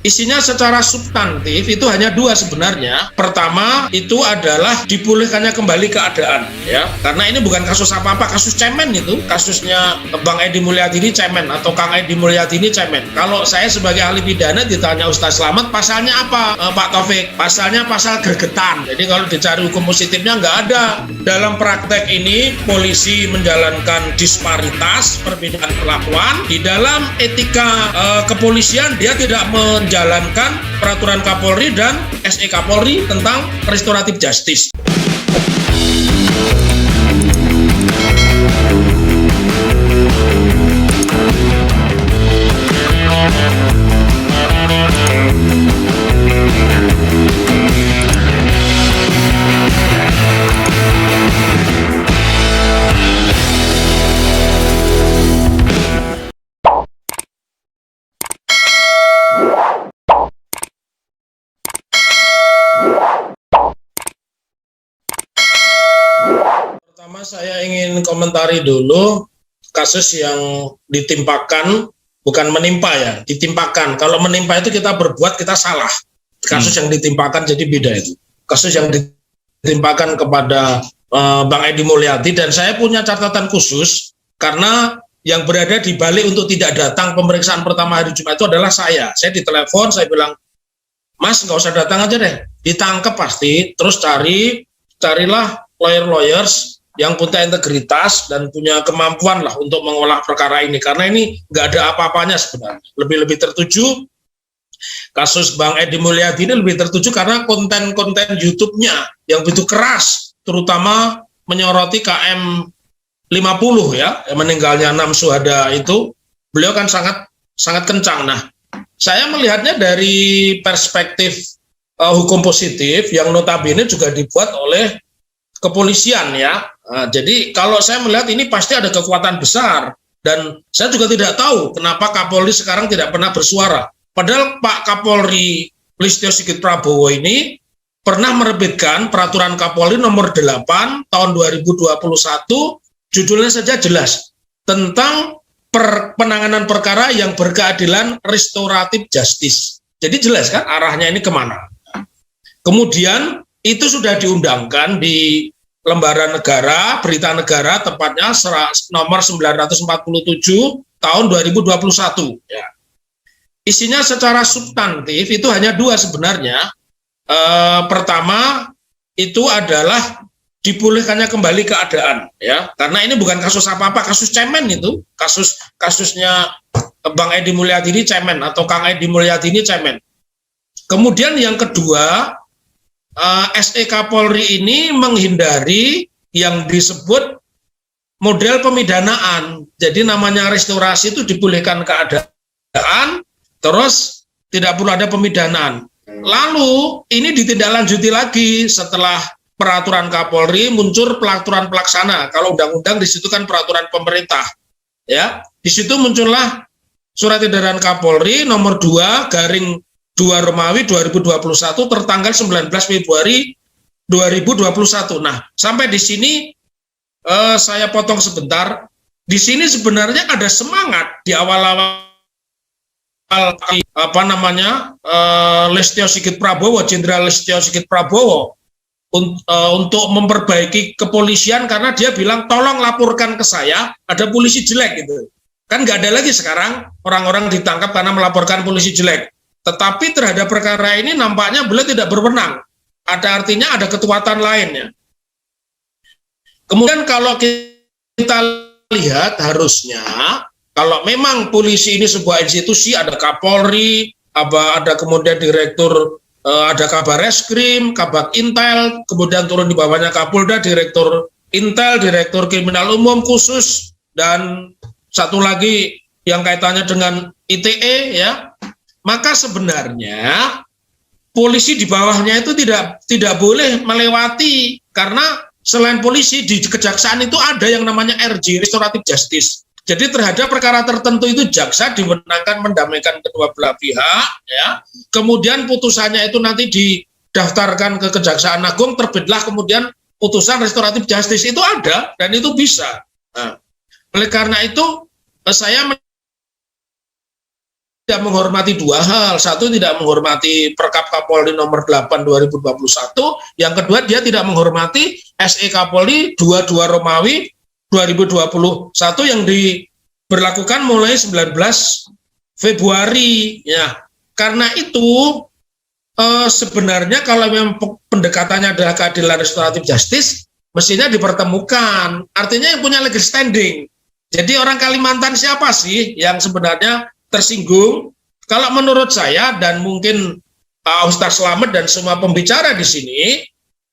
Isinya secara substantif itu hanya dua sebenarnya. Pertama itu adalah dipulihkannya kembali keadaan, ya. Karena ini bukan kasus apa-apa, kasus cemen itu. Kasusnya Bang Edi Mulyadi ini cemen atau Kang Edi Mulyadi ini cemen. Kalau saya sebagai ahli pidana ditanya Ustaz Slamet, pasalnya apa, Pak Taufik? Pasalnya pasal gregetan. Jadi kalau dicari hukum positifnya nggak ada. Dalam praktek ini polisi menjalankan disparitas, perbedaan perlakuan. Di dalam etika kepolisian dia tidak menjalankan peraturan Kapolri dan SE Kapolri tentang restoratif justice. Pertama saya ingin komentari dulu kasus yang ditimpakan, bukan menimpa ya, ditimpakan. Kalau menimpa itu kita berbuat, kita salah. Kasus yang ditimpakan jadi beda itu. Kasus yang ditimpakan kepada Bang Edi Mulyadi, dan saya punya catatan khusus karena yang berada di balik untuk tidak datang pemeriksaan pertama hari Jumat itu adalah saya. Saya ditelepon, saya bilang, Mas nggak usah datang aja deh, ditangkap pasti, terus carilah lawyers yang punya integritas dan punya kemampuan lah untuk mengolah perkara ini, karena ini nggak ada apa-apanya sebenarnya. Lebih tertuju kasus Bang Edi Mulyadi ini lebih tertuju karena konten-konten YouTube-nya yang begitu keras, terutama menyoroti KM 50 ya, yang meninggalnya 6 syuhada itu, beliau kan sangat kencang. Nah, saya melihatnya dari perspektif hukum positif yang notabene juga dibuat oleh kepolisian ya. Nah, jadi kalau saya melihat ini pasti ada kekuatan besar, dan saya juga tidak tahu kenapa Kapolri sekarang tidak pernah bersuara. Padahal Pak Kapolri Listio Sigit Prabowo ini pernah menerbitkan peraturan Kapolri nomor 8 tahun 2021, judulnya saja jelas, tentang penanganan perkara yang berkeadilan restoratif justice. Jadi jelas kan arahnya ini kemana. Kemudian itu sudah diundangkan di Lembaran Negara, Berita Negara, tepatnya nomor 947 tahun 2021. Ya. Isinya secara substantif itu hanya dua sebenarnya. Pertama itu adalah dipulihkannya kembali keadaan, ya. Karena ini bukan kasus apa-apa, kasus cemen itu. Kasusnya Bang Edi Mulyadi ini cemen atau Kang Edi Mulyadi ini cemen. Kemudian yang kedua, SE Kapolri ini menghindari yang disebut model pemidanaan. Jadi namanya restorasi itu dipulihkan keadaan, terus tidak perlu ada pemidanaan. Lalu ini ditindaklanjuti lagi setelah peraturan Kapolri muncul peraturan pelaksana. Kalau undang-undang di situ kan peraturan pemerintah. Ya, di situ muncullah Surat Edaran Kapolri nomor 2 garing 2 Romawi 2021 tertanggal 19 Februari 2021. Nah, sampai di sini saya potong sebentar. Di sini sebenarnya ada semangat di awal-awal Listio Sigit Prabowo, Jenderal Listio Sigit Prabowo untuk memperbaiki kepolisian, karena dia bilang tolong laporkan ke saya ada polisi jelek gitu. Kan nggak ada lagi sekarang orang-orang ditangkap karena melaporkan polisi jelek. Tetapi terhadap perkara ini nampaknya beliau tidak berwenang. Ada artinya ada ketuatan lainnya. Kemudian kalau kita lihat harusnya, kalau memang polisi ini sebuah institusi, ada Kapolri, ada kemudian direktur, ada Kabar Reskrim, Kabak Intel, kemudian turun di bawahnya Kapolda, Direktur Intel, Direktur Kriminal Umum khusus, dan satu lagi yang kaitannya dengan ITE ya. Maka sebenarnya polisi di bawahnya itu tidak boleh melewati, karena selain polisi di kejaksaan itu ada yang namanya RJ, restoratif justice. Jadi terhadap perkara tertentu itu jaksa diwenangkan mendamaikan kedua belah pihak, ya. Kemudian putusannya itu nanti didaftarkan ke Kejaksaan Agung, terbitlah kemudian putusan restoratif justice, itu ada dan itu bisa. Nah, oleh karena itu saya tidak menghormati dua hal. Satu, tidak menghormati Perkap Kapolri nomor 8 2021. Yang kedua, dia tidak menghormati SE Kapolri 22 Romawi 2021 yang diberlakukan mulai 19 Februari. Ya, karena itu sebenarnya kalau memang pendekatannya adalah keadilan restoratif justice, mestinya dipertemukan. Artinya yang punya legal standing. Jadi orang Kalimantan siapa sih yang sebenarnya tersinggung? Kalau menurut saya dan mungkin Pak Ustaz Slamet dan semua pembicara di sini,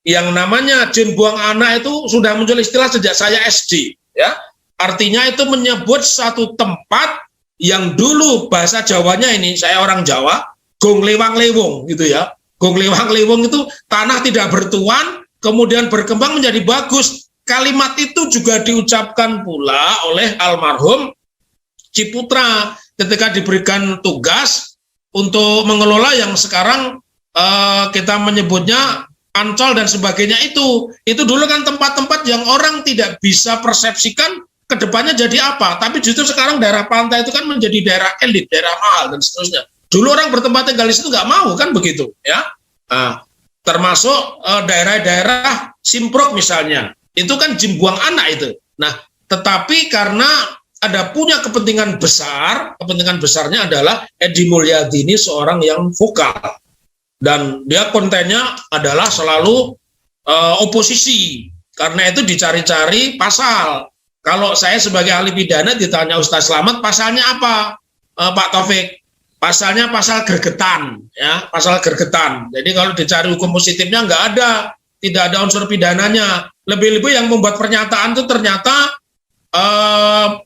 yang namanya jin buang anak itu sudah muncul istilah sejak saya SD, ya. Artinya itu menyebut satu tempat yang dulu bahasa Jawanya ini, saya orang Jawa, gong lewang lewong gitu ya. Gong lewang lewong itu tanah tidak bertuan, kemudian berkembang menjadi bagus. Kalimat itu juga diucapkan pula oleh almarhum Ciputra ketika diberikan tugas untuk mengelola yang sekarang kita menyebutnya Ancol dan sebagainya itu dulu kan tempat-tempat yang orang tidak bisa persepsikan kedepannya jadi apa, tapi justru sekarang daerah pantai itu kan menjadi daerah elit, daerah mahal dan seterusnya. Dulu orang bertempat tinggal di situ nggak mau kan begitu ya. Nah, termasuk daerah-daerah Simprok misalnya, itu kan jin buang anak itu. Nah, tetapi karena ada punya kepentingan besar, kepentingan besarnya adalah Edi Mulyadi ini seorang yang vokal dan dia kontennya adalah selalu oposisi. Karena itu dicari-cari pasal. Kalau saya sebagai ahli pidana ditanya Ustaz Slamet, pasalnya apa, Pak Taufik? Pasalnya pasal gergetan, ya, pasal gergetan. Jadi kalau dicari hukum positifnya nggak ada, tidak ada unsur pidananya. Lebih-lebih yang membuat pernyataan itu ternyata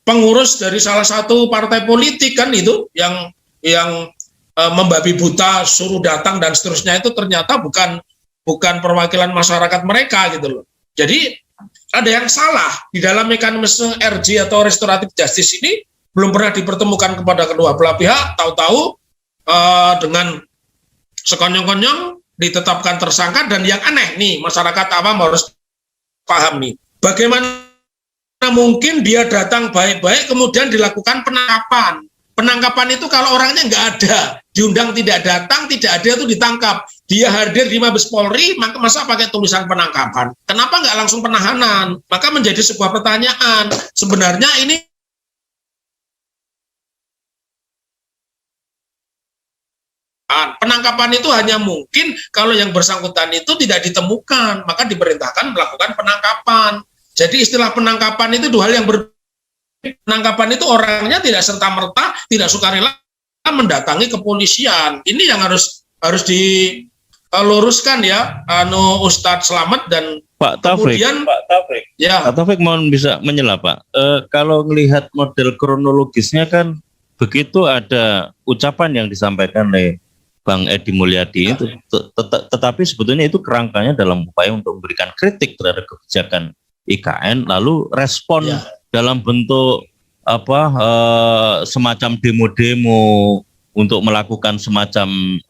pengurus dari salah satu partai politik kan itu yang membabi buta suruh datang dan seterusnya itu ternyata bukan perwakilan masyarakat mereka gitu loh. Jadi ada yang salah di dalam mekanisme RJ atau restoratif justice ini belum pernah dipertemukan kepada kedua belah pihak. Tahu-tahu dengan sekonyong-konyong ditetapkan tersangka dan yang aneh nih masyarakat awam harus paham nih bagaimana mungkin dia datang baik-baik kemudian dilakukan penangkapan. Penangkapan itu kalau orangnya nggak ada, diundang tidak datang, tidak ada itu ditangkap. Dia hadir di Mabes Polri, masa pakai tulisan penangkapan? Kenapa nggak langsung penahanan? Maka menjadi sebuah pertanyaan. Sebenarnya ini penangkapan itu hanya mungkin kalau yang bersangkutan itu tidak ditemukan, maka diperintahkan melakukan penangkapan. Jadi istilah penangkapan itu dua hal yang penangkapan itu orangnya tidak serta-merta, tidak sukarela mendatangi kepolisian. Ini yang harus diluruskan ya, Ustadz Slamet dan Pak Taufik. Ya. Pak Taufik mohon bisa menyela Pak. Kalau melihat model kronologisnya kan begitu ada ucapan yang disampaikan oleh Bang Edi Mulyadi itu, tetapi sebetulnya itu kerangkanya dalam upaya untuk memberikan kritik terhadap kebijakan IKN, lalu respon dalam bentuk semacam demo-demo untuk melakukan semacam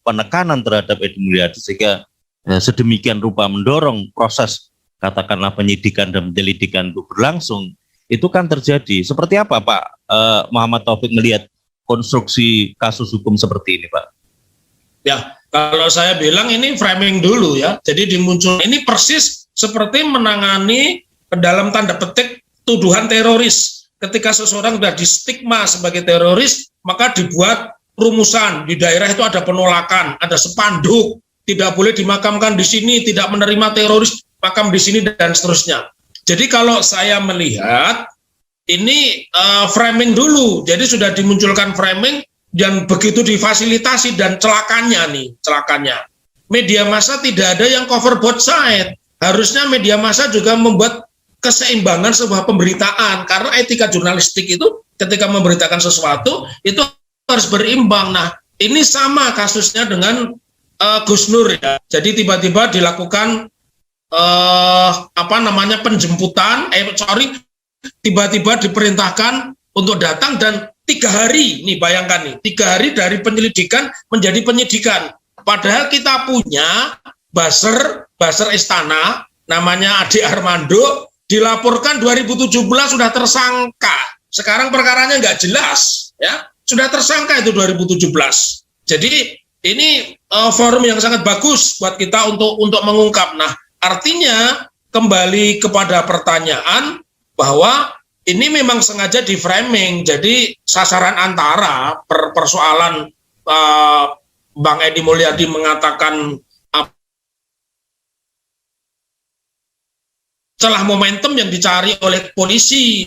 penekanan terhadap Edi Mulyadi sehingga sedemikian rupa mendorong proses katakanlah penyidikan dan penyelidikan itu berlangsung. Itu kan terjadi. Seperti apa Pak Muhammad Taufik melihat konstruksi kasus hukum seperti ini Pak? Ya, kalau saya bilang ini framing dulu ya. Jadi dimuncul ini persis seperti menangani dalam tanda petik tuduhan teroris. Ketika seseorang sudah distigma sebagai teroris, maka dibuat rumusan. Di daerah itu ada penolakan, ada spanduk, tidak boleh dimakamkan di sini, tidak menerima teroris, makam di sini dan seterusnya. Jadi kalau saya melihat ini framing dulu. Jadi sudah dimunculkan framing dan begitu difasilitasi dan celakanya. Media massa tidak ada yang cover both side. Harusnya media massa juga membuat keseimbangan sebuah pemberitaan karena etika jurnalistik itu ketika memberitakan sesuatu itu harus berimbang. Nah, ini sama kasusnya dengan Gus Nur ya. Jadi tiba-tiba dilakukan penjemputan, tiba-tiba diperintahkan untuk datang dan 3 hari, nih bayangkan nih, 3 hari dari penyelidikan menjadi penyidikan. Padahal kita punya buzzer istana, namanya Ade Armando, dilaporkan 2017 sudah tersangka. Sekarang perkaranya nggak jelas, ya. sudah tersangka itu 2017. Jadi ini forum yang sangat bagus buat kita untuk mengungkap. Nah, artinya kembali kepada pertanyaan bahwa ini memang sengaja di framing. Jadi sasaran antara persoalan Bang Edi Mulyadi mengatakan celah momentum yang dicari oleh polisi.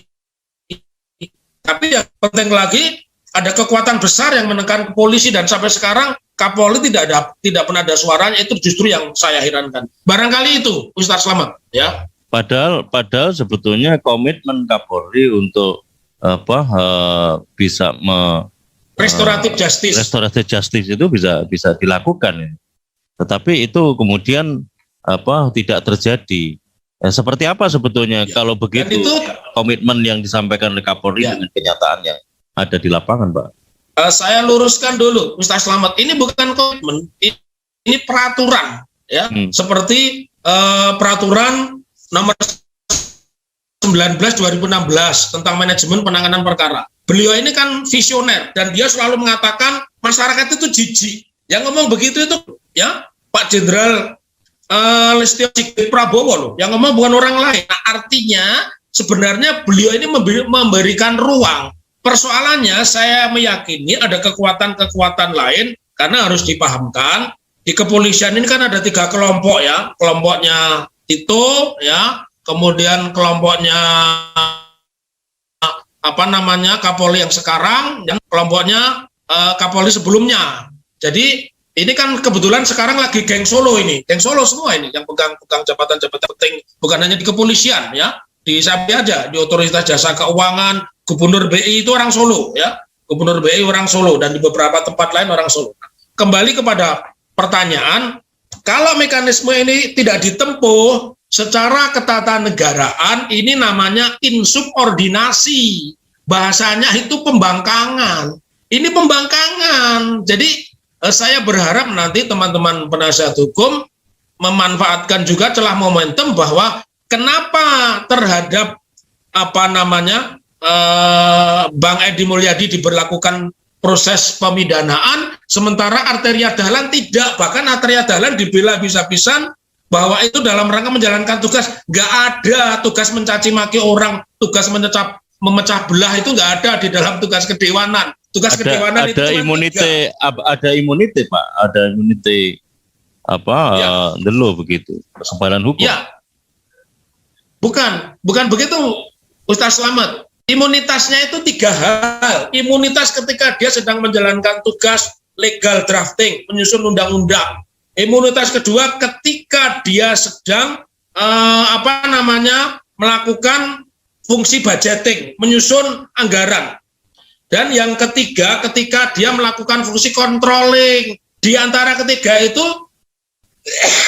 Tapi yang penting lagi ada kekuatan besar yang menekan ke polisi, dan sampai sekarang Kapolri tidak pernah ada suaranya. Itu justru yang saya herankan. Barangkali itu, Ustaz Slamet, ya. Padahal sebetulnya komitmen Kapolri untuk bisa restoratif justice itu bisa dilakukan, ya. Tetapi itu kemudian tidak terjadi. Seperti apa sebetulnya kalau begitu komitmen yang disampaikan oleh Kapolri dengan kenyataan yang ada di lapangan, Pak? Saya luruskan dulu, Ustaz Slamet. Ini bukan komitmen, ini peraturan, ya. Seperti peraturan nomor 19 2016 tentang manajemen penanganan perkara. Beliau ini kan visioner dan dia selalu mengatakan masyarakat itu jijik. Yang ngomong begitu itu ya Pak Jenderal Listio Sigit Prabowo loh. Yang ngomong bukan orang lain. Nah, artinya sebenarnya beliau ini memberikan ruang. Persoalannya saya meyakini ada kekuatan-kekuatan lain, karena harus dipahamkan di kepolisian ini kan ada 3 kelompok, ya. Kelompoknya Tito, ya, kemudian kelompoknya Kapolri yang sekarang, dan kelompoknya Kapolri sebelumnya. Jadi ini kan kebetulan sekarang lagi geng Solo ini, geng Solo semua ini yang pegang jabatan-jabatan penting, bukan hanya di kepolisian, ya, di Sapi aja, di Otoritas Jasa Keuangan, Gubernur BI itu orang Solo, ya, Gubernur BI orang Solo, dan di beberapa tempat lain orang Solo. Kembali kepada pertanyaan, kalau mekanisme ini tidak ditempuh secara ketatanegaraan, ini namanya insubordinasi. Bahasanya itu pembangkangan. Ini pembangkangan. Jadi saya berharap nanti teman-teman penasihat hukum memanfaatkan juga celah momentum bahwa kenapa terhadap Bang Edi Mulyadi diberlakukan proses pemidanaan, sementara Arteria Dahlan tidak. Bahkan Arteria Dahlan dibela bisa-bisan bahwa itu dalam rangka menjalankan tugas. Nggak ada tugas mencaci maki orang, tugas memecah belah, itu nggak ada di dalam tugas kedewanan. Tugas kedewanan itu ada imuniti, Pak, ada imuniti begitu, persebaran hukum. Ya, bukan begitu, Ustaz Slamet. Imunitasnya itu 3 hal. Imunitas ketika dia sedang menjalankan tugas legal drafting, menyusun undang-undang. Imunitas kedua ketika dia sedang melakukan fungsi budgeting, menyusun anggaran. Dan yang ketiga ketika dia melakukan fungsi controlling. Di antara ketiga itu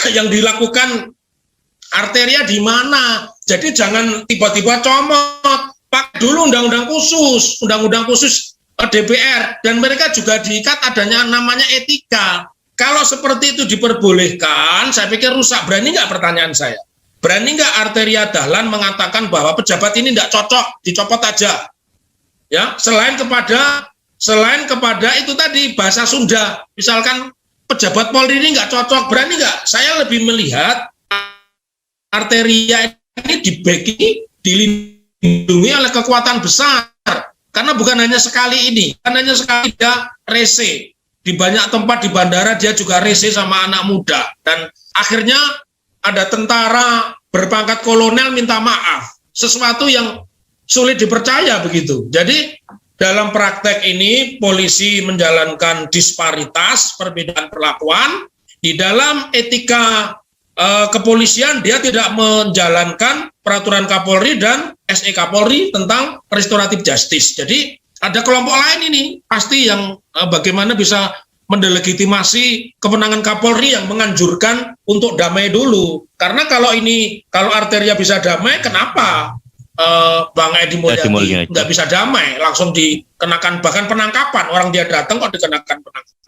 yang dilakukan Arteria di mana? Jadi jangan tiba-tiba comot. Pak dulu undang-undang khusus DPR, dan mereka juga diikat adanya namanya etika. Kalau seperti itu diperbolehkan, saya pikir rusak. Berani nggak, pertanyaan saya? Berani nggak Arteria Dahlan mengatakan bahwa pejabat ini nggak cocok, dicopot aja? Ya, selain kepada itu tadi bahasa Sunda, misalkan pejabat Polri ini nggak cocok, berani nggak? Saya lebih melihat Arteria ini dilindungi oleh kekuatan besar, karena bukan hanya sekali ini, bukan hanya sekali dia rese di banyak tempat di bandara, dia juga rese sama anak muda, dan akhirnya ada tentara berpangkat kolonel minta maaf, sesuatu yang sulit dipercaya begitu. Jadi dalam praktek ini polisi menjalankan disparitas, perbedaan perlakuan. Di dalam etika kepolisian dia tidak menjalankan peraturan Kapolri dan SE Kapolri tentang restoratif justice. Jadi ada kelompok lain ini pasti yang bagaimana bisa mendelegitimasi kemenangan Kapolri yang menganjurkan untuk damai dulu. Karena kalau Arteria bisa damai, kenapa Bang Edi Mulyadi nggak bisa damai, langsung dikenakan bahkan penangkapan, orang dia datang kok dikenakan penangkapan.